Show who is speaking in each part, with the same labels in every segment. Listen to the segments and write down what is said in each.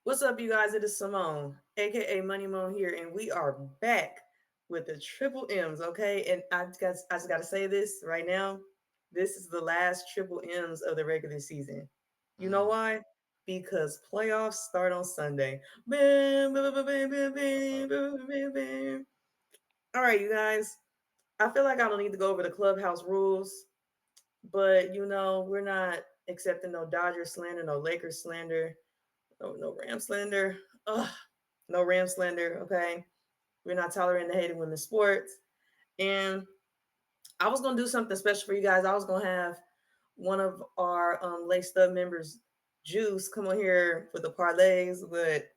Speaker 1: What's up, you guys? It is Simone, aka Money Mo here, and we are back with the triple M's. Okay, and I just gotta say this right now. This is the last triple M's of the regular season. You know
Speaker 2: Mm.
Speaker 1: why? Because playoffs start on Sunday. Bam, bam, bam, bam, bam,
Speaker 2: Uh,
Speaker 1: bam, bam, bam, bam. All right, you guys. I feel like I don't need to go over the clubhouse rules, but we're not accepting no Dodgers slander, no Lakers slander, no Ram slander. Ugh, no Ram slander. Okay, we're not tolerating the hate in women's sports. And I was gonna do something special for you guys. I was gonna have one of our Lake Stud members, Juice, come on here for the parlays, but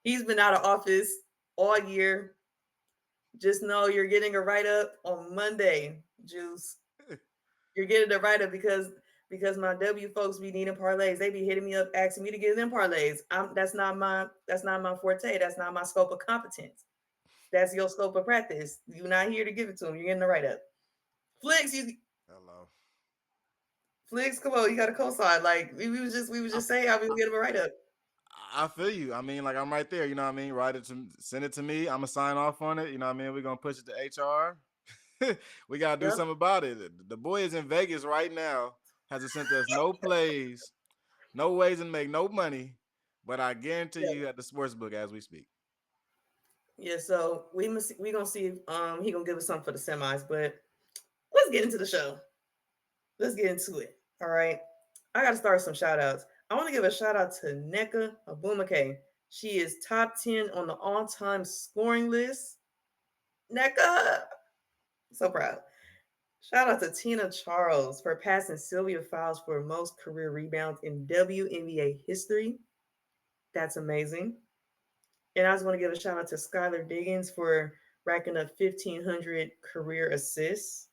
Speaker 1: he's been out of office all year. Just know you're getting a write up on Monday, Juice. You're getting a write up because my W folks be needing parlays. They be hitting me up asking me to give them parlays. That's not my forte. That's not my scope of competence. That's your scope of practice. You're not here to give it to them. You're getting the write up. Flicks, you
Speaker 2: Hello.
Speaker 1: Flicks, come on, you got a cosign. Like we was
Speaker 2: I,
Speaker 1: just saying how we would get him a write up.
Speaker 2: I feel you. I mean, like I'm right there. You know what I mean? Write it to send it to me. I'm gonna sign off on it. You know what I mean? We're gonna push it to HR. We gotta do
Speaker 1: Yep.
Speaker 2: something about it. The boy is in Vegas right now. Hasn't sent us no plays, no ways to make no money. But I guarantee
Speaker 1: Yep.
Speaker 2: you at the sports book as we speak.
Speaker 1: Yeah, so we gonna see if he gonna give us something for the semis, but let's get into the show. Let's get into it. All right. I gotta start with some shout outs. I want to give a shout out to Neka Abumake. She is top 10 on the all-time scoring list. Neka, so proud. Shout out to Tina Charles for passing Sylvia Fowles for most career rebounds in WNBA history. That's amazing. And I just want to give a shout out to Skylar Diggins for racking up 1,500 career assists.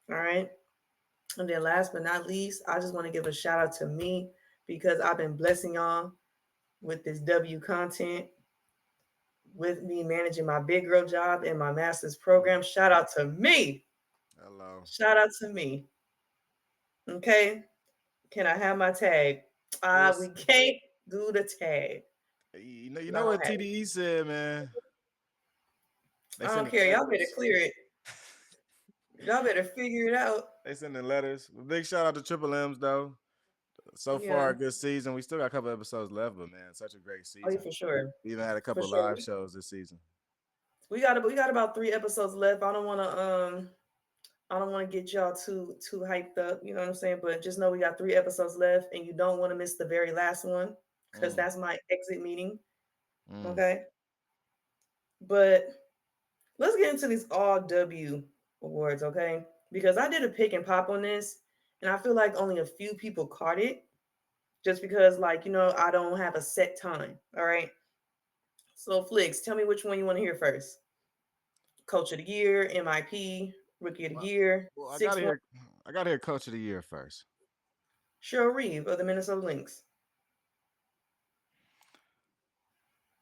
Speaker 1: All right. And then last but not least, I just want to give a shout out to me because I've been blessing y'all with this W content, with me managing my big girl job and my master's program. Shout out to me.
Speaker 2: Hello.
Speaker 1: Shout out to me. Okay. Can I have my tag? We
Speaker 2: Yes.
Speaker 1: can't do the tag.
Speaker 2: You
Speaker 1: Not
Speaker 2: know what
Speaker 1: gonna have
Speaker 2: TDE said, man.
Speaker 1: it.
Speaker 2: They
Speaker 1: I don't
Speaker 2: sending
Speaker 1: care. Y'all better
Speaker 2: letters.
Speaker 1: clear it. Y'all better figure it out.
Speaker 2: They sending letters. Big shout out to Triple M's though. So far,
Speaker 1: Yeah.
Speaker 2: a good season. We still got a couple episodes left, but man, such a great
Speaker 1: Oh yeah,
Speaker 2: season.
Speaker 1: for sure.
Speaker 2: We even had a
Speaker 1: For
Speaker 2: couple of
Speaker 1: sure.
Speaker 2: live shows this season.
Speaker 1: We got about 3 episodes left. I don't want to get y'all too hyped up, you know what I'm saying? But just know we got 3 episodes left, and you don't want to miss the very last one because
Speaker 2: Mm,
Speaker 1: that's my exit meeting.
Speaker 2: mm.
Speaker 1: Okay, but let's get into these all W awards, okay? Because I did a pick and pop on this, and I feel like only a few people caught it, just because I don't have a set time. All right, so Flicks, tell me which one you want to hear first. Coach of the Year, MIP, Rookie of the
Speaker 2: Well,
Speaker 1: Year,
Speaker 2: well, I got
Speaker 1: 6-1,
Speaker 2: here. I got here, Coach of the Year first.
Speaker 1: Cheryl Reeve of the Minnesota Lynx.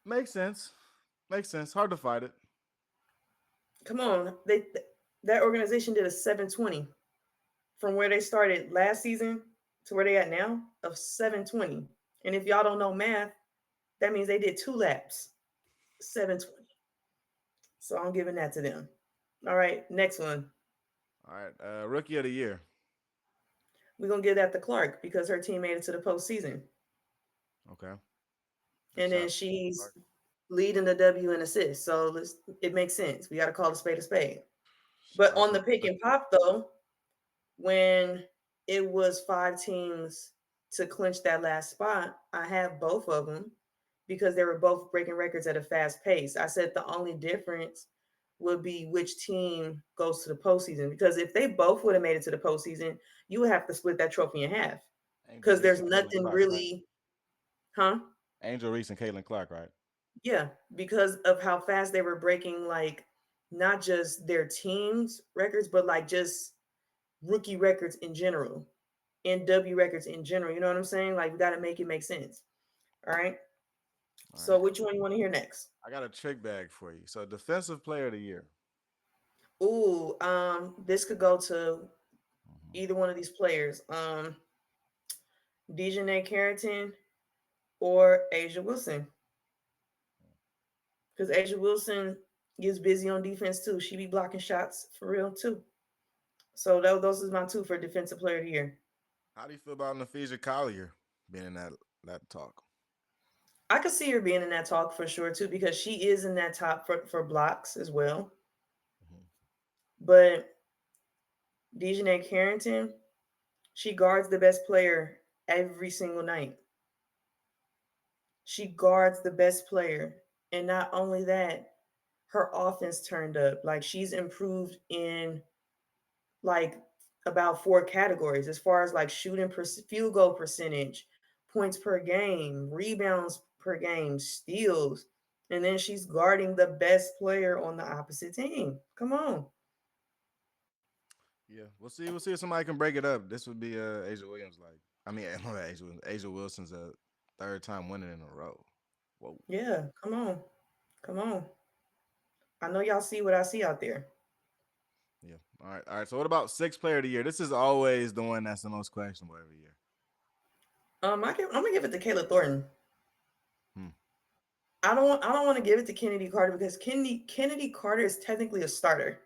Speaker 2: Makes sense. Makes sense. Hard to fight it.
Speaker 1: Come on, that organization did a 720 from where they started last season to where they at now of 720. And if y'all don't know math, that means they did 2 laps, 720. So I'm giving that to them. All right, next one.
Speaker 2: All right, Rookie of the Year.
Speaker 1: We're gonna give that to Clark because her team made it to the postseason.
Speaker 2: Okay.
Speaker 1: And
Speaker 2: Shout
Speaker 1: then
Speaker 2: out to
Speaker 1: she's
Speaker 2: Clark.
Speaker 1: leading the W in assists. So it makes sense. We gotta call a spade a spade.
Speaker 2: Shout
Speaker 1: But
Speaker 2: out
Speaker 1: on
Speaker 2: to
Speaker 1: the pick
Speaker 2: the
Speaker 1: and pop though, when it was 5 teams to clinch that last spot, I have both of them because they were both breaking records at a fast pace. I said the only difference would be which team goes to the postseason because if they both would have made it to the postseason, you would have to split that trophy in half
Speaker 2: Angel
Speaker 1: because
Speaker 2: Reese
Speaker 1: there's
Speaker 2: and Caitlin
Speaker 1: nothing
Speaker 2: Clark, right?
Speaker 1: really, huh?
Speaker 2: Angel Reese and Caitlin Clark, right?
Speaker 1: Yeah, because of how fast they were breaking, like not just their teams' records, but like just rookie records in general and W records in general. You know what I'm saying? Like we got to make it make sense. All right.
Speaker 2: All
Speaker 1: So
Speaker 2: right.
Speaker 1: which one you want to hear next?
Speaker 2: I got a trick bag for you. So, Defensive Player of the Year.
Speaker 1: Ooh, this could go to
Speaker 2: Mhm.
Speaker 1: either one of these players. Dejanay Carrington or Asia Wilson. Because Asia Wilson gets busy on defense too. She be blocking shots for real too. So those is my two for defensive player of the year.
Speaker 2: How do you feel about Napheja Collier being in that talk?
Speaker 1: I could see her being in that talk for sure too, because she is in that top for blocks as well.
Speaker 2: Mhm.
Speaker 1: But Dejanay Carrington, she guards the best player every single night. She guards the best player. And not only that, her offense turned up. Like she's improved in like about four categories as far as like field goal percentage, points per game, rebounds per game, steals. And then she's guarding the best player on the opposite team. Come on.
Speaker 2: Yeah, we'll see. We'll see if somebody can break it up. This would be Asia Williams. Like, I mean, not Asia Williams. Asia Wilson's a third time winning in a row. Whoa.
Speaker 1: Yeah, come on. Come on. I know y'all see what I see out there.
Speaker 2: Yeah. All right. All right. So what about sixth player of the year? This is always the one that's the most questionable every year.
Speaker 1: I'm gonna give it to Kayla Thornton.
Speaker 2: Hmm.
Speaker 1: I don't want to give it to Kennedy Carter because Kennedy Carter is technically a starter.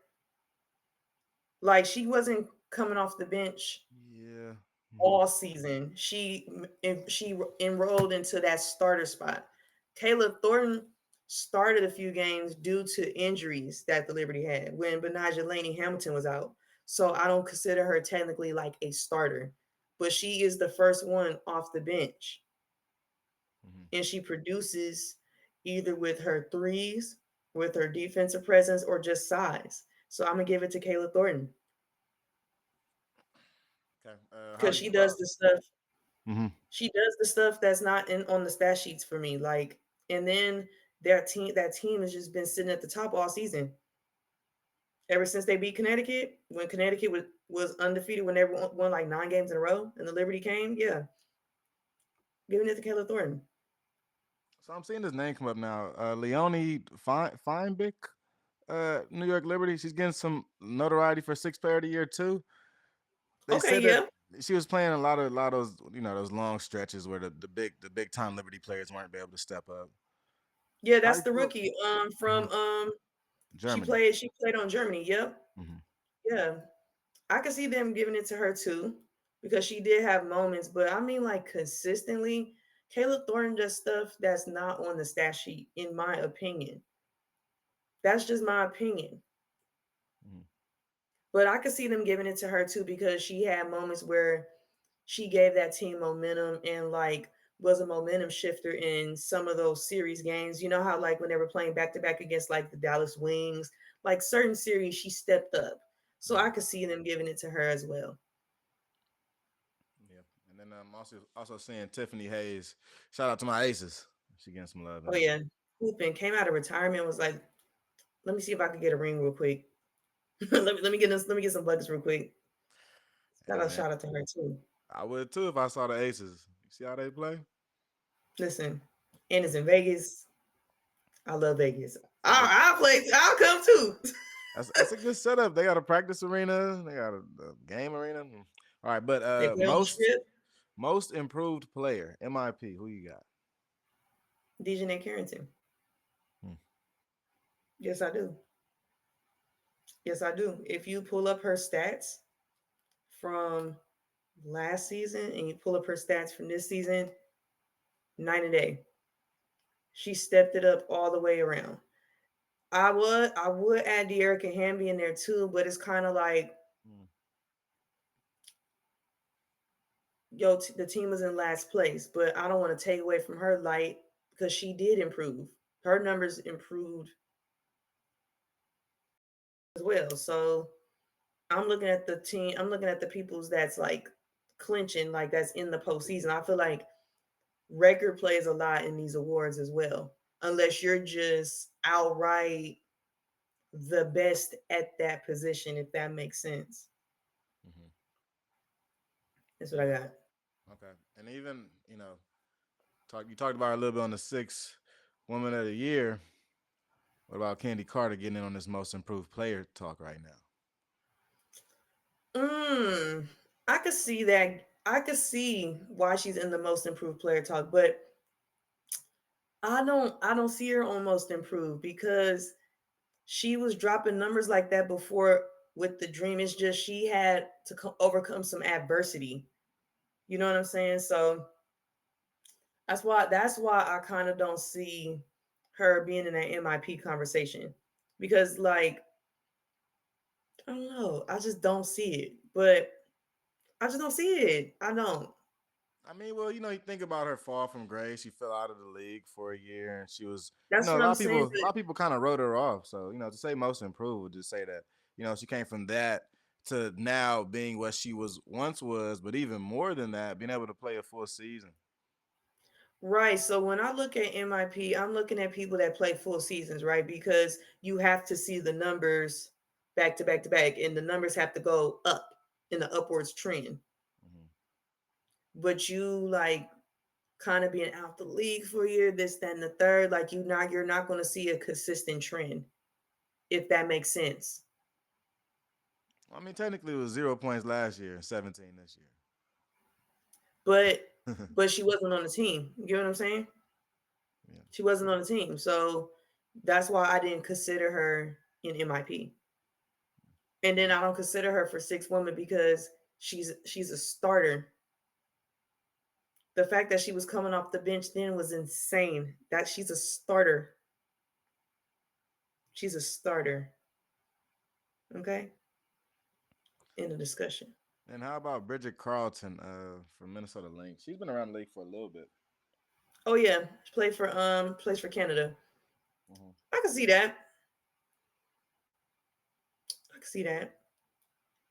Speaker 1: Like she wasn't coming off the bench
Speaker 2: Yeah. Hmm.
Speaker 1: all season. She enrolled into that starter spot. Kayla Thornton started a few games due to injuries that the Liberty had when Benaja Laney Hamilton was out. So I don't consider her technically like a starter, but she is the first one off the bench,
Speaker 2: Hmm.
Speaker 1: and she produces either with her threes, with her defensive presence, or just size. So I'm gonna give it to Kayla Thornton
Speaker 2: Okay. How
Speaker 1: because
Speaker 2: do you
Speaker 1: she
Speaker 2: feel
Speaker 1: does
Speaker 2: about?
Speaker 1: the stuff.
Speaker 2: Hmm.
Speaker 1: She does the stuff that's not in on the stat sheets for me. Like, and then that team has just been sitting at the top all season. Ever since they beat Connecticut, when Connecticut was undefeated, when they won like 9 games in a row, and the Liberty came, yeah, giving it to Kayla Thornton.
Speaker 2: So I'm seeing this name come up now. Leonie Feinbick, New York Liberty. She's getting some notoriety for sixth player of the year too. They
Speaker 1: Okay,
Speaker 2: said that
Speaker 1: yeah,
Speaker 2: she was playing a lot of those, those long stretches where the big time Liberty players weren't be able to step up.
Speaker 1: yeah,
Speaker 2: How do
Speaker 1: that's
Speaker 2: you
Speaker 1: the
Speaker 2: feel?
Speaker 1: rookie
Speaker 2: Mhm.
Speaker 1: from she
Speaker 2: Germany.
Speaker 1: played she played on Germany. Yep,
Speaker 2: Hmm.
Speaker 1: yeah, I could see them giving it to her too because she did have moments, but I mean like consistently, Kayla Thornton does stuff that's not on the stat sheet, in my opinion. That's just my opinion.
Speaker 2: Hmm.
Speaker 1: But I could see them giving it to her too because she had moments where she gave that team momentum and like was a momentum shifter in some of those series games. You know how like when they were playing back to back against like the Dallas Wings, like certain series she stepped up. So I
Speaker 2: Hmm.
Speaker 1: could see them giving it to her as well.
Speaker 2: Yeah, and then I'm also seeing Tiffany Hayes. Shout out to my Aces. She getting some love in
Speaker 1: Oh
Speaker 2: there.
Speaker 1: yeah. Hoopin came out of retirement, was like, let me see if I could get a ring real quick. Let me get some buckets real quick.
Speaker 2: Hey man,
Speaker 1: Shout out to her too.
Speaker 2: I would too if I saw the Aces. You see how they play?
Speaker 1: Listen, and it's in Vegas. I love Vegas.
Speaker 2: It's a good.
Speaker 1: I'll play. I'll come too.
Speaker 2: That's a good setup. They got a practice arena. They got a game arena. All right, but
Speaker 1: They play on the
Speaker 2: most
Speaker 1: strip.
Speaker 2: most improved player MIP. Who you got?
Speaker 1: Dejanay Carrington.
Speaker 2: Hmm.
Speaker 1: Yes, I do. Yes, I do. If you pull up her stats from last season and you pull up her stats from this season, night and day. She stepped it up all the way around. I would add De'Erica Hamby in there too, but it's kind of like
Speaker 2: Hmm.
Speaker 1: the team was in last place, but I don't want to take away from her light because she did improve. Her numbers improved as well. So I'm looking at the team. I'm looking at the people's that's like clinching, like that's in the postseason. I feel like record plays a lot in these awards as well, unless you're just outright the best at that position, if that makes sense.
Speaker 2: Hmm.
Speaker 1: That's what I got.
Speaker 2: Okay, and even you talked about her a little bit on the six woman of the year. What about Candy Carter getting in on this most improved player talk right now?
Speaker 1: I could see that. I could see why she's in the most improved player talk, but I don't see her on most improved because she was dropping numbers like that before with the dream. It's just she had to overcome some adversity. You know what I'm saying? So that's why I kind of don't see her being in that MIP conversation because like I don't know, I just don't see it. But I just don't see it. I don't.
Speaker 2: I mean, well, you think about her fall from grace. She fell out of the league for a year, and she was,
Speaker 1: That's
Speaker 2: a
Speaker 1: what
Speaker 2: lot
Speaker 1: I'm
Speaker 2: of
Speaker 1: saying.
Speaker 2: people, a lot of people kind of wrote her off. So, to say most improved would just say that, she came from that to now being what she once was, but even more than that, being able to play a full season.
Speaker 1: Right. So when I look at MIP, I'm looking at people that play full seasons, right? Because you have to see the numbers back to back to back, and the numbers have to go up in the upwards trend.
Speaker 2: Hmm.
Speaker 1: But you like kind of being out the league for a year, this, that, and the third, like you're not going to see a consistent trend, if that makes sense.
Speaker 2: I mean, technically, it was 0 points last year and 17 this
Speaker 1: But
Speaker 2: year.
Speaker 1: but she wasn't on the team. You get what I'm saying?
Speaker 2: Yeah.
Speaker 1: She wasn't on the team, so that's why I didn't consider her in MIP. And then I don't consider her for six women because she's a starter. The fact that she was coming off the bench then was insane. That she's a starter. She's a starter. Okay? In the discussion.
Speaker 2: And how about Bridget Carlton from Minnesota Lynx? She's been around the league for a little bit.
Speaker 1: Oh yeah, she plays for Canada.
Speaker 2: Hmm.
Speaker 1: I can see that. I can see that.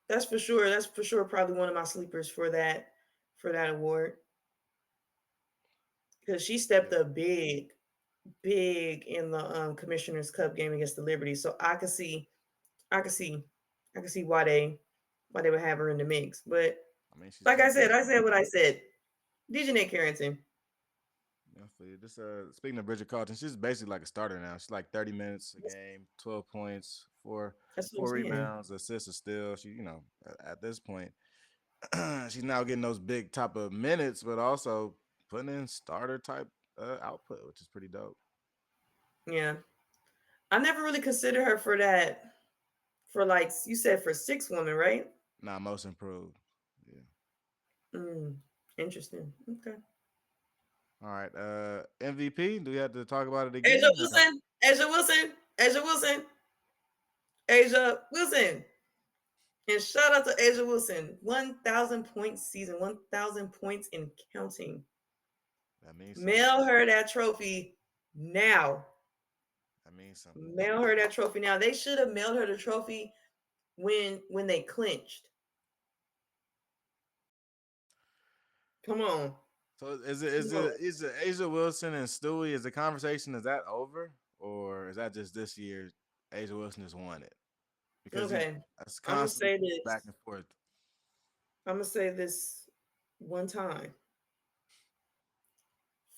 Speaker 1: That's for sure. That's for sure probably one of my sleepers for that award because she stepped
Speaker 2: Yeah.
Speaker 1: up big in the Commissioner's Cup game against the Liberty. So I could see, I could see why they would have her in the mix. But
Speaker 2: I mean, she's
Speaker 1: like
Speaker 2: been good.
Speaker 1: I said what I said. DJ Carrington.
Speaker 2: Yeah, for you. Just speaking of Bridget Carlton, she's basically like a starter now. She's like 30 minutes a
Speaker 1: That's,
Speaker 2: game, 12 points, four
Speaker 1: that's what I'm
Speaker 2: four
Speaker 1: saying.
Speaker 2: rebounds, assists, a steal. She, at this point, she's now getting those big type of minutes, but also putting in starter type output, which is pretty dope.
Speaker 1: Yeah, I never really considered her for that. For like you said, for six women, right?
Speaker 2: Now most improved. Yeah.
Speaker 1: Mm, interesting. Okay.
Speaker 2: All right. MVP. Do we have to talk about it
Speaker 1: Asia
Speaker 2: again?
Speaker 1: Wilson. Asia Wilson. Asia Wilson. Asia Wilson. And shout out to Asia Wilson. 1,000 points season. 1,000 points in counting.
Speaker 2: That means something.
Speaker 1: Mail her that trophy now.
Speaker 2: That means something.
Speaker 1: Mail her that trophy now. They should have mailed her the trophy when they clinched. Come on.
Speaker 2: So is it Asia Wilson and Stewie? Is the conversation, is that over, or is that just this year? Asia Wilson just won it because
Speaker 1: Okay.
Speaker 2: that's
Speaker 1: I'm gonna
Speaker 2: constantly
Speaker 1: say
Speaker 2: back
Speaker 1: this.
Speaker 2: and forth.
Speaker 1: I'm gonna say this one time.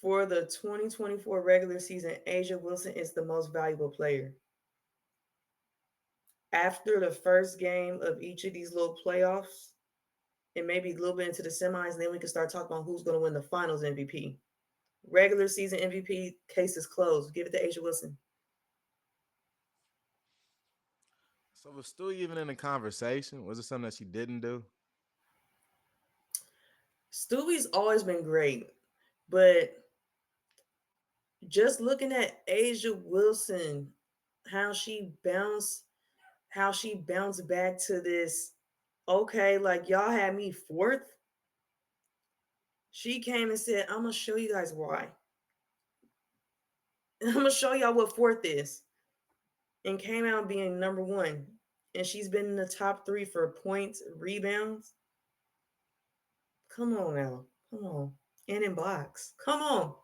Speaker 1: For the 2024 regular season, Asia Wilson is the most valuable player. After the first game of each of these little playoffs, and maybe a little bit into the semis, and then we can start talking about who's going to win the finals MVP. Regular season MVP case is closed. Give it to Asia Wilson.
Speaker 2: So was Stewie even in the conversation? Was it something that she didn't do?
Speaker 1: Stewie's always been great, but just looking at Asia Wilson, how she bounced, how she bounced back to this. Okay, like y'all had me fourth. She came and said, "I'm gonna show you guys why. I'm gonna show y'all what fourth is," and came out being number one. And she's been in the top three for points, rebounds. Come on now, come on, and in blocks. Come on.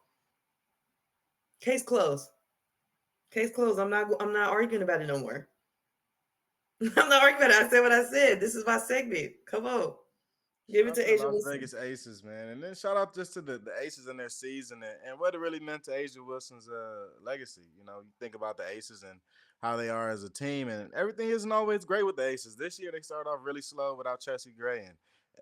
Speaker 1: Case closed. Case closed. I'm not arguing about it no more. I'm not arguing about it. I said what I said. This is my segment. Come on. Give
Speaker 2: Shout
Speaker 1: it
Speaker 2: out to
Speaker 1: to
Speaker 2: the
Speaker 1: Asia
Speaker 2: Las
Speaker 1: Wilson.
Speaker 2: Vegas Aces, man. And then shout out just to the Aces in their season and what it really meant to Asia Wilson's legacy. You think about the Aces and how they are as a team, and everything isn't always great with the Aces. This year, they started off really slow without Chelsea Gray, and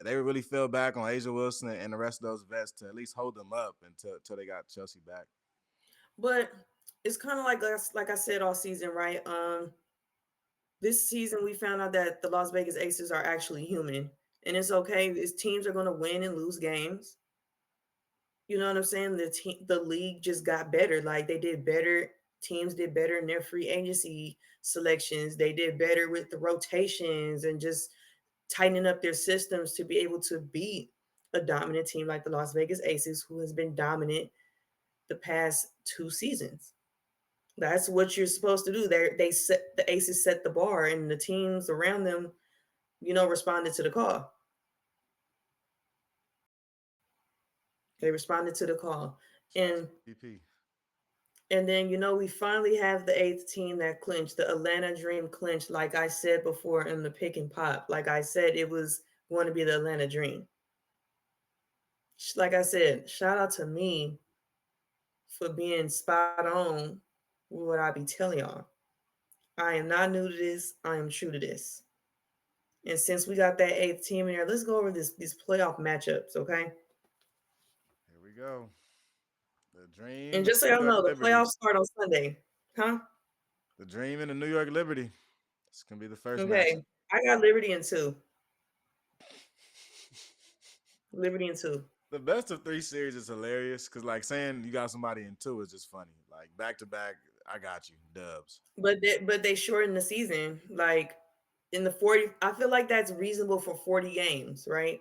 Speaker 2: they really fell back on Asia Wilson and the rest of those vets to at least hold them up until they got Chelsea back.
Speaker 1: But it's kind of like us, like I said all season, right? This season we found out that the Las Vegas Aces are actually human, and it's okay. These teams are going to win and lose games. You know what I'm saying? The league just got better. Like they did better. Teams did better in their free agency selections. They did better with the rotations and just tightening up their systems to be able to beat a dominant team like the Las Vegas Aces, who has been dominant the past 2 seasons. That's what you're supposed to do. They set the Aces set the bar, and the teams around them, responded to the call. They responded to the call,
Speaker 2: Shout out to
Speaker 1: and
Speaker 2: MVP.
Speaker 1: then we finally have the eighth team that clinched. The Atlanta Dream clinched, like I said before in the pick and pop. Like I said, it was going to be the Atlanta Dream. Like I said, shout out to me for being spot on with what I be telling y'all. I am not new to this. I am true to this. And since we got that eighth team in there, let's go over these playoff matchups, okay?
Speaker 2: Here we go. The
Speaker 1: And
Speaker 2: Dream and
Speaker 1: just so
Speaker 2: New
Speaker 1: y'all
Speaker 2: York
Speaker 1: know, the
Speaker 2: Liberty.
Speaker 1: playoffs start on Sunday, huh?
Speaker 2: The Dream and the New York Liberty. This can be the first matchup.
Speaker 1: Okay, I got Liberty in two. Liberty in two.
Speaker 2: The best of three series is hilarious because, like, saying you got somebody in two is just funny. Like, back to back, I got you, dubs.
Speaker 1: But they shortened the season. Like in the 40, I feel like that's reasonable for 40 games, right?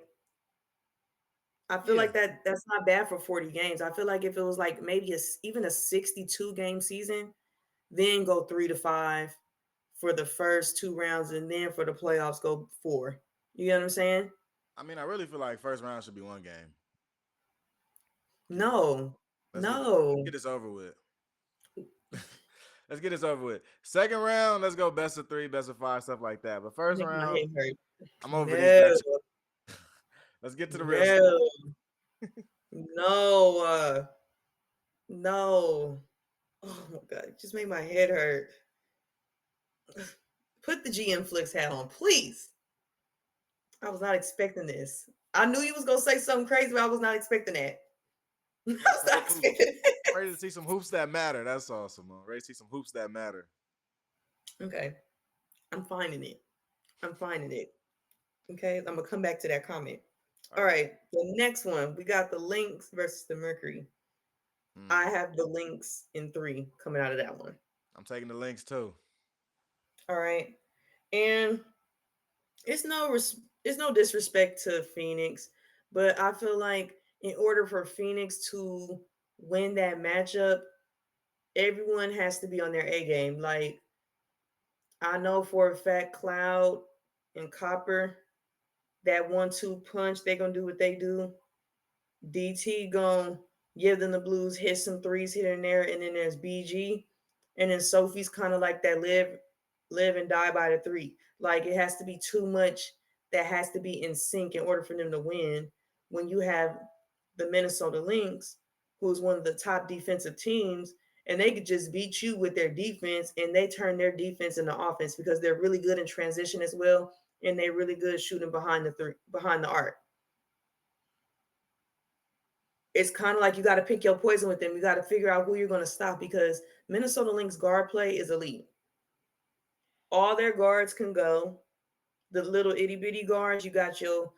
Speaker 1: I feel
Speaker 2: Yeah.
Speaker 1: like that's not bad for 40 games. I feel like if it was like maybe even a 62 game season, then go 3 to 5 for the first 2 rounds, and then for the playoffs go four. You get what I'm saying?
Speaker 2: I mean, I really feel like first round should be one game.
Speaker 1: No,
Speaker 2: Let's get
Speaker 1: no.
Speaker 2: get this over with. Let's get this over with. Second round, let's go best of three, best of five, stuff like that. But first
Speaker 1: Make my
Speaker 2: round,
Speaker 1: head hurt.
Speaker 2: I'm over these
Speaker 1: No,
Speaker 2: matchups. Let's get to the real stuff.
Speaker 1: no, no, no. Oh my god, it just made my head hurt. Put the GM Flicks hat on, please. I was not expecting this. I knew you was gonna say something crazy, but I was not expecting that. I
Speaker 2: Ready to
Speaker 1: was
Speaker 2: see
Speaker 1: not
Speaker 2: some hoops.
Speaker 1: expecting that.
Speaker 2: Ready to see some hoops that matter. That's awesome, man. Ready to see some hoops that matter.
Speaker 1: Okay, I'm finding it. I'm finding it. Okay, I'm gonna come back to that comment.
Speaker 2: All
Speaker 1: All
Speaker 2: right.
Speaker 1: right, the next one we got the Lynx versus the Mercury. I
Speaker 2: Mm,
Speaker 1: have the Lynx in three coming out of that one.
Speaker 2: I'm taking the links too.
Speaker 1: All right, and it's no disrespect to Phoenix, but I feel like in order for Phoenix to win that matchup, everyone has to be on their A game. Like I know for a fact, Cloud and Copper, that 1-2 punch, they gonna do what they do. DT gonna give them the blues, hit some threes here and there, and then there's BG, and then Sophie's kind of like that live and die by the three. Like it has to be too much that has to be in sync in order for them to win. When you have the Minnesota Lynx, who's one of the top defensive teams, and they could just beat you with their defense, and they turn their defense into offense because they're really good in transition as well, and they're really good shooting behind the arc. It's kind of like you got to pick your poison with them. You got to figure out who you're going to stop because Minnesota Lynx guard play is elite. All their guards can go. The little itty bitty guards, you got your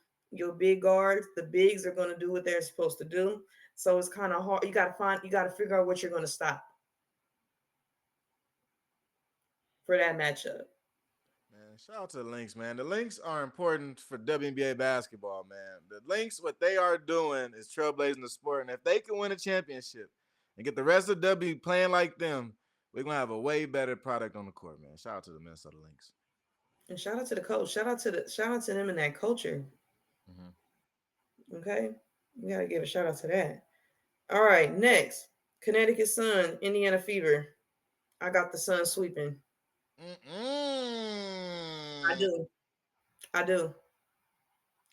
Speaker 1: big guards. The bigs are going to do what they're supposed to do. So it's kind of hard. You got to figure out what you're going to stop for that matchup.
Speaker 2: Man, shout out to the links, man. The links are important for WNBA basketball, man. The links, what they are doing is trailblazing the sport. And if they can win a championship and get the rest of W playing like them, we're gonna have a way better product on the court, man. Shout out to the Minnesota Lynx.
Speaker 1: And shout out to the coach. Shout out to them in that culture.
Speaker 2: Mm-hmm.
Speaker 1: Okay, we got to give a shout out to that. All right, next Connecticut Sun, Indiana Fever. I got the Sun sweeping. I
Speaker 2: Mm-mm.
Speaker 1: do. I do.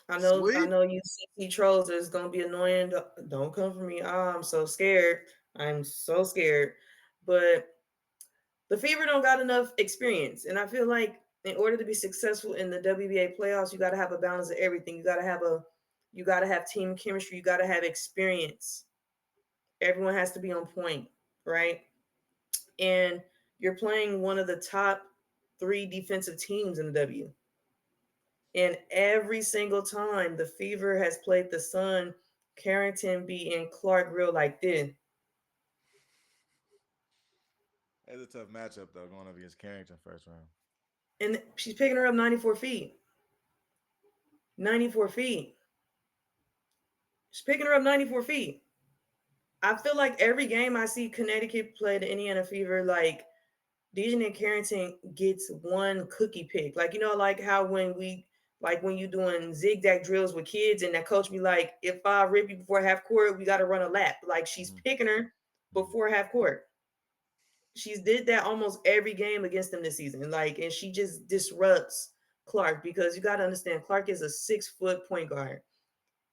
Speaker 1: I
Speaker 2: Sweet.
Speaker 1: know you CC trolls is gonna be annoying. Don't come for me. Ah, I'm so scared. I'm so scared. But the Fever don't got enough experience. And I feel like in order to be successful in the WBA playoffs, you gotta have a balance of everything. You gotta have team chemistry, you gotta have experience. Everyone has to be on point, right? And you're playing one of the top three defensive teams in the W. And every single time the Fever has played the Sun, Carrington be in Clark Grill like this.
Speaker 2: It's a tough matchup though, going up against Carrington first round.
Speaker 1: And she's picking her up 94 feet. 94 feet. She's picking her up 94 feet. I feel like every game I see Connecticut play the Indiana Fever, like Dejan and Carrington gets one cookie pick. Like, like how when you doing zigzag drills with kids and that coach be like, if I rip you before half court, we got to run a lap. Like she's
Speaker 2: Mm-hmm.
Speaker 1: picking her before half court. She's did that almost every game against them this season. Like, and she just disrupts Clark because you got to understand Clark is a 6 foot point guard.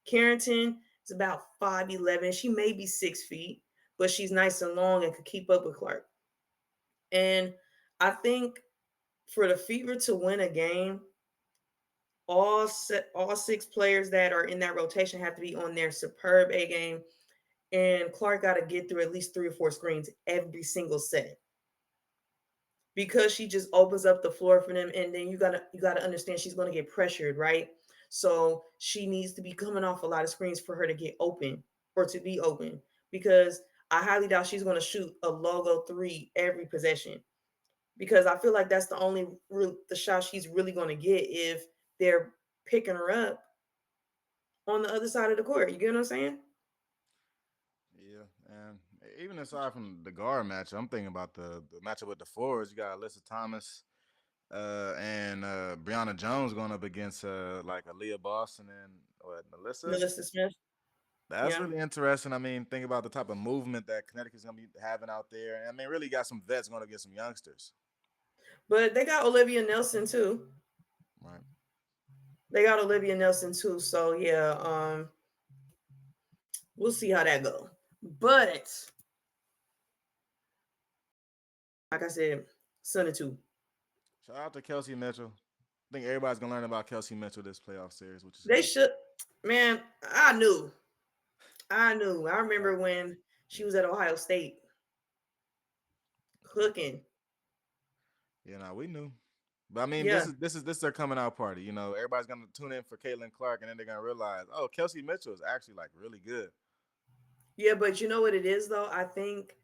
Speaker 1: Carrington is about 5'11. She may be 6 feet, but she's nice and long and could keep up with Clark. And I think for the Fever to win a game, all six players that are in that rotation have to be on their superb A game, and Clark got to get through at least 3 or 4 screens every single set because she just opens up the floor for them. And then you gotta understand she's gonna get pressured, right? So she needs to be coming off a lot of screens for her to get open or to be open because I highly doubt she's gonna shoot a logo three every possession because I feel like that's the only the shot she's really gonna get if they're picking her up on the other side of the court. You get what I'm saying?
Speaker 2: Yeah, and even aside from the guard match, I'm thinking about the matchup with the forwards. You got Alyssa Thomas, and Brianna Jones going up against like Aaliyah Boston and what Melissa.
Speaker 1: Melissa Smith.
Speaker 2: That's
Speaker 1: Yeah.
Speaker 2: really interesting. I mean, think about the type of movement that Connecticut's gonna be having out there. And I mean, really got some vets going to get some youngsters.
Speaker 1: But they got Olivia Nelson too.
Speaker 2: Right.
Speaker 1: They got Olivia Nelson too. So yeah, we'll see how that go. But like I said, Sun and two.
Speaker 2: Shout out to Kelsey Mitchell. I think everybody's gonna learn about Kelsey Mitchell this playoff series, which is
Speaker 1: They
Speaker 2: good.
Speaker 1: should man, I knew. I knew. I
Speaker 2: Right.
Speaker 1: remember when she was at Ohio State cooking.
Speaker 2: Yeah, now we knew. But I mean,
Speaker 1: Yeah.
Speaker 2: this is their coming out party. You know, everybody's gonna tune in for Caitlin Clark, and then they're gonna realize, oh, Kelsey Mitchell is actually like really good.
Speaker 1: Yeah, but you know what it is though? I think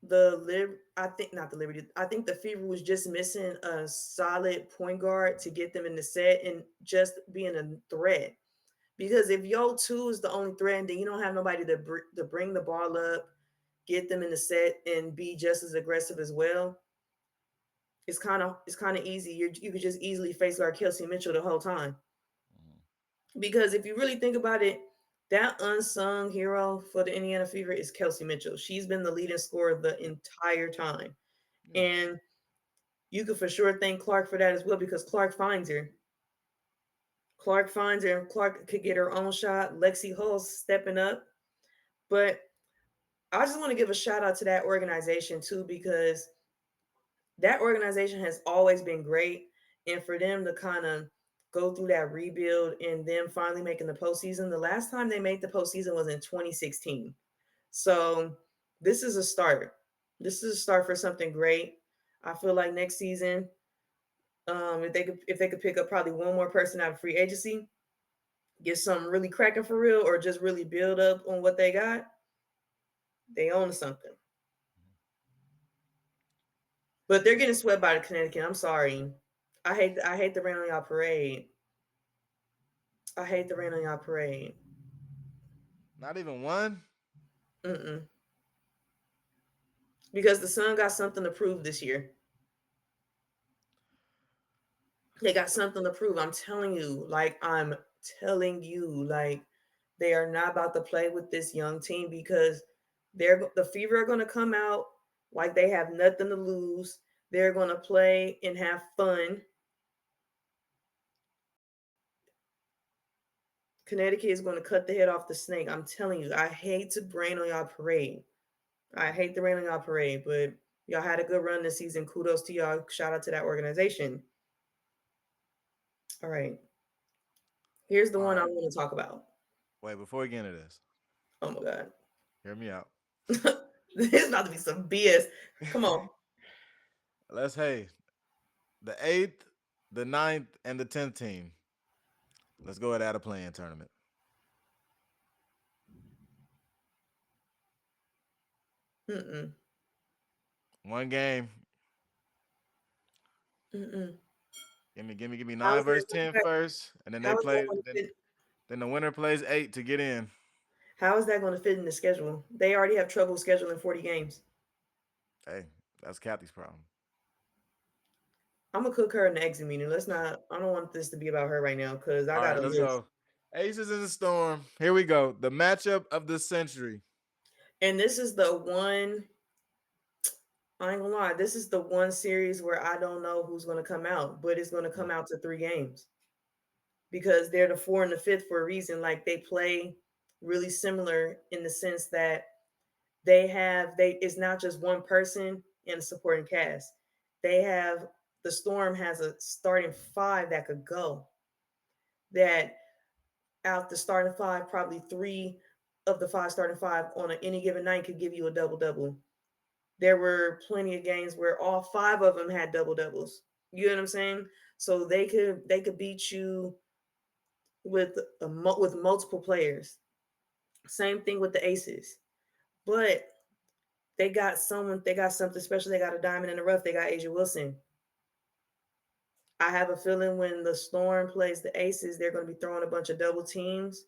Speaker 1: not the Liberty. I think the Fever was just missing a solid point guard to get them in the set and just being a threat. Because if yo two is the only threat, then you don't have nobody to bring the ball up, get them in the set, and be just as aggressive as well. It's kind of easy. You could just easily face guard Kelsey Mitchell the whole time.
Speaker 2: Mhm.
Speaker 1: Because if you really think about it, that unsung hero for the Indiana Fever is Kelsey Mitchell. She's been the leading scorer the entire time,
Speaker 2: Yeah.
Speaker 1: and you could for sure thank Clark for that as well because Clark finds her. Clark finds her, and Clark could get her own shot. Lexi Hull stepping up, but I just want to give a shout out to that organization too because that organization has always been great. And for them to kind of go through that rebuild and then finally making the postseason, the last time they made the postseason was in 2016. So this is a start. This is a start for something great. I feel like next season, if they could pick up probably one more person out of free agency, get something really cracking for real, or just really build up on what they got, they own something. But they're getting swept by the Connecticut. I'm sorry. I hate the rain on y'all parade. I hate the rain on y'all parade.
Speaker 2: Not even one.
Speaker 1: Mm-mm. Because the Sun got something to prove this year. They got something to prove. I'm telling you. Like they are not about to play with this young team because the Fever are going to come out like they have nothing to lose. They're going to play and have fun. Connecticut is going to cut the head off the snake. I'm telling you. I hate to rain on y'all parade. I hate the rain on y'all parade, but y'all had a good run this season. Kudos to y'all. Shout out to that organization. All right. Here's the
Speaker 2: All
Speaker 1: one I
Speaker 2: right.
Speaker 1: want to talk about.
Speaker 2: Wait, before we get into this,
Speaker 1: Oh my
Speaker 2: hear me out.
Speaker 1: God. There's about to be some BS. Come on.
Speaker 2: Hey, the 8th, the ninth, and the 10th team. Let's go ahead and add a play-in tournament.
Speaker 1: Mm-mm.
Speaker 2: One game.
Speaker 1: Mm-mm.
Speaker 2: Give me
Speaker 1: How
Speaker 2: 9
Speaker 1: is that
Speaker 2: versus 10
Speaker 1: going to
Speaker 2: first, and then they
Speaker 1: how is that
Speaker 2: play.
Speaker 1: going to fit?
Speaker 2: Then the winner plays 8 to get in.
Speaker 1: How is that going to fit in the schedule? They already have trouble scheduling 40 games.
Speaker 2: Hey, that's Kathy's problem.
Speaker 1: I'm gonna cook her in the exit meeting. Let's not. I don't want this to be about her right now because I
Speaker 2: All
Speaker 1: got
Speaker 2: right,
Speaker 1: a
Speaker 2: let's
Speaker 1: list.
Speaker 2: go. Aces in the storm. Here we go. The matchup of the century.
Speaker 1: And this is the one. I ain't gonna lie. This is the one series where I don't know who's gonna come out, but it's gonna come out to 3 games because they're the four and the fifth for a reason. Like they play really similar in the sense that they it's not just one person in a supporting cast. They have the Storm has a starting five that could go. That out the starting five, probably three of the five starting five on any given night could give you a double double. There were plenty of games where all five of them had double doubles. You know what I'm saying? So they could beat you with with multiple players. Same thing with the Aces, but they got something special. They got a diamond in the rough. They got Asia Wilson. I have a feeling when the Storm plays the Aces, they're going to be throwing a bunch of double teams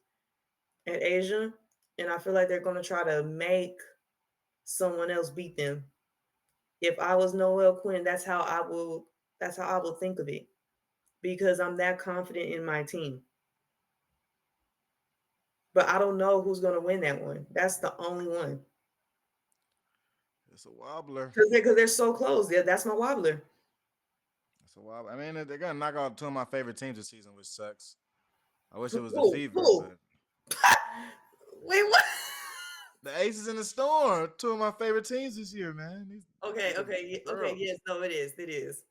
Speaker 1: at Asia, and I feel like they're going to try to make someone else beat them. If I was Noel Quinn, that's how I will think of it because I'm that confident in my team. But I don't know who's going to win that one. That's the only one
Speaker 2: It's a wobbler.
Speaker 1: because they're so close. Yeah, that's my wobbler.
Speaker 2: It's a wobbler. I mean, they're gonna knock out two of my favorite teams this season, which sucks. I wish it was the
Speaker 1: Who?
Speaker 2: Fever,
Speaker 1: Who?
Speaker 2: but
Speaker 1: Wait, what?
Speaker 2: the Aces in the Storm, two of my favorite teams this year, man.
Speaker 1: Okay,
Speaker 2: These are
Speaker 1: okay, okay.
Speaker 2: girls.
Speaker 1: Yes, no, it is. It is.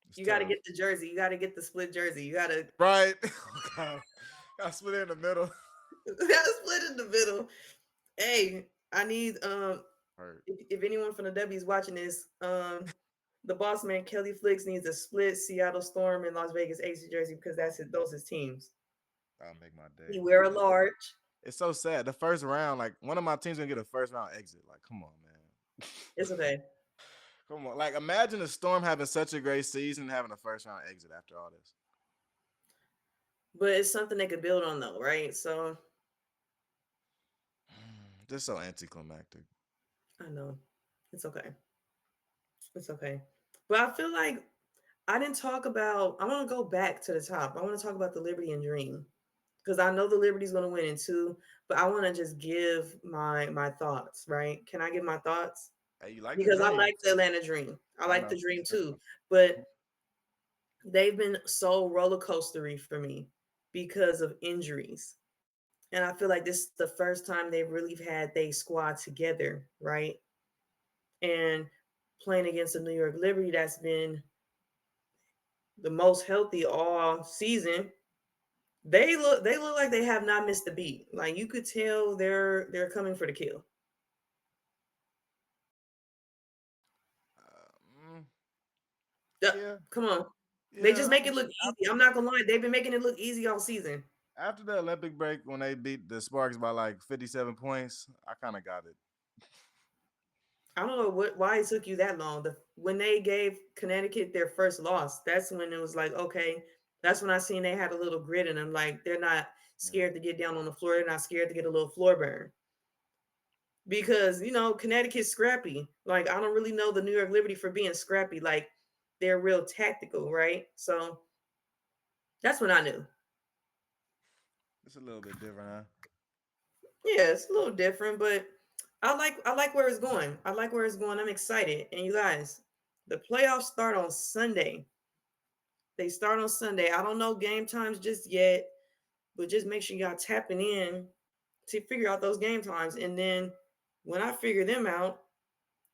Speaker 2: It's
Speaker 1: You got to
Speaker 2: tough,
Speaker 1: get the jersey. You got to get the split jersey. You got to
Speaker 2: right? God, got split in the middle.
Speaker 1: split in the middle. Hey, I need
Speaker 2: Hurt.
Speaker 1: if anyone from the W is watching this, the boss man Kelly Flicks needs a split Seattle Storm and Las Vegas Aces jersey because those his teams.
Speaker 2: That'll make my
Speaker 1: He
Speaker 2: day.
Speaker 1: wear a large.
Speaker 2: It's so sad. The first round, like one of my teams gonna get a first round exit. Like, come on, man.
Speaker 1: It's okay.
Speaker 2: Come on. Like, imagine the Storm having such a great season and having a first round exit after all this.
Speaker 1: But it's something they could build on though, right? So
Speaker 2: Just so anticlimactic.
Speaker 1: I know. It's okay. It's okay. But I feel like I didn't talk about I want to go back to the top. I want to talk about the Liberty and Dream. Because I know the Liberty's gonna win in two, but I want to just give my thoughts, right? Can I give my thoughts?
Speaker 2: Hey, you like the
Speaker 1: Because I
Speaker 2: dream?
Speaker 1: like the Atlanta Dream. I
Speaker 2: I
Speaker 1: like
Speaker 2: know.
Speaker 1: the Dream too. But they've been so roller coastery for me because of injuries. And I feel like this is the first time they've really had their squad together, right? And playing against the New York Liberty that's been the most healthy all season. They look like they have not missed a beat. Like you could tell they're coming for the kill.
Speaker 2: Uh, mm,
Speaker 1: Yeah,
Speaker 2: yeah,
Speaker 1: come on. They
Speaker 2: yeah.
Speaker 1: just make it look easy. I'm not gonna lie, they've been making it look easy all season.
Speaker 2: After the Olympic break, when they beat the Sparks by like 57 points, I kind of got it.
Speaker 1: I don't know why it took you that long. When they gave Connecticut their first loss, that's when it was like, okay, that's when I seen they had a little grit in them. Like they're not
Speaker 2: Yeah.
Speaker 1: scared to get down on the floor. They're not scared to get a little floor burn. Because Connecticut's scrappy. Like I don't really know the New York Liberty for being scrappy. Like they're real tactical, right? So that's what I knew.
Speaker 2: It's a little bit different, huh?
Speaker 1: Yeah, it's a little different, but I like where it's going. I like where it's going. I'm excited. And you guys, the playoffs start on Sunday. They start on Sunday. I don't know game times just yet, but just make sure y'all tapping in to figure out those game times. And then when I figure them out,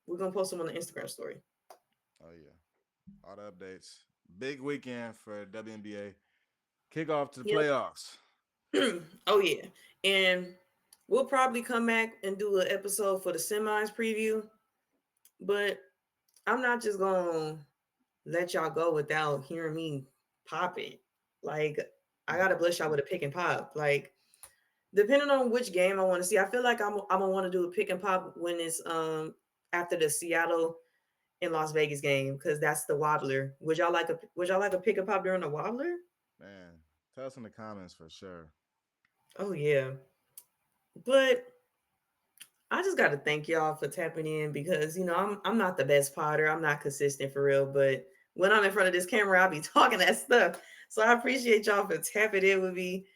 Speaker 1: we're gonna post them on the Instagram story.
Speaker 2: Oh yeah, all the updates. Big weekend for WNBA. Kickoff to the
Speaker 1: Yep.
Speaker 2: playoffs.
Speaker 1: Oh yeah. And We'll probably come back and do an episode for the semis preview, but I'm not just gonna let y'all go without hearing me pop it. Like, I gotta bless y'all with a pick and pop. Like, depending on which game I want to see, I feel like I'm gonna want to do a pick and pop when it's after the Seattle and Las Vegas game because that's the wobbler. Would y'all like a pick and pop during the wobbler?
Speaker 2: Man, tell us in the comments for sure.
Speaker 1: Oh yeah, but I just got to thank y'all for tapping in because I'm not the best potter. I'm not consistent for real, but when I'm in front of this camera, I'll be talking that stuff. So I appreciate y'all for tapping in with me.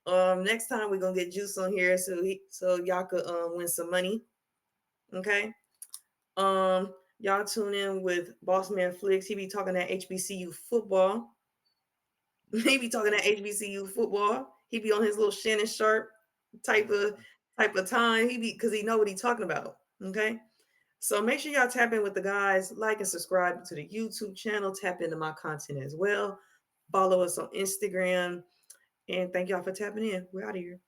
Speaker 1: Next time we're gonna get Juice on here so y'all could win some money. Okay. Y'all tune in with Boss Man Flicks. He be talking that HBCU football. He be talking that HBCU football. He be on his little Shannon Sharp type of type of time. He be because he know what he talking about. Okay. So make sure y'all tap in with the guys, like and subscribe to the YouTube channel, tap into my content as well. Follow us on Instagram. And thank y'all for tapping in. We're out of here.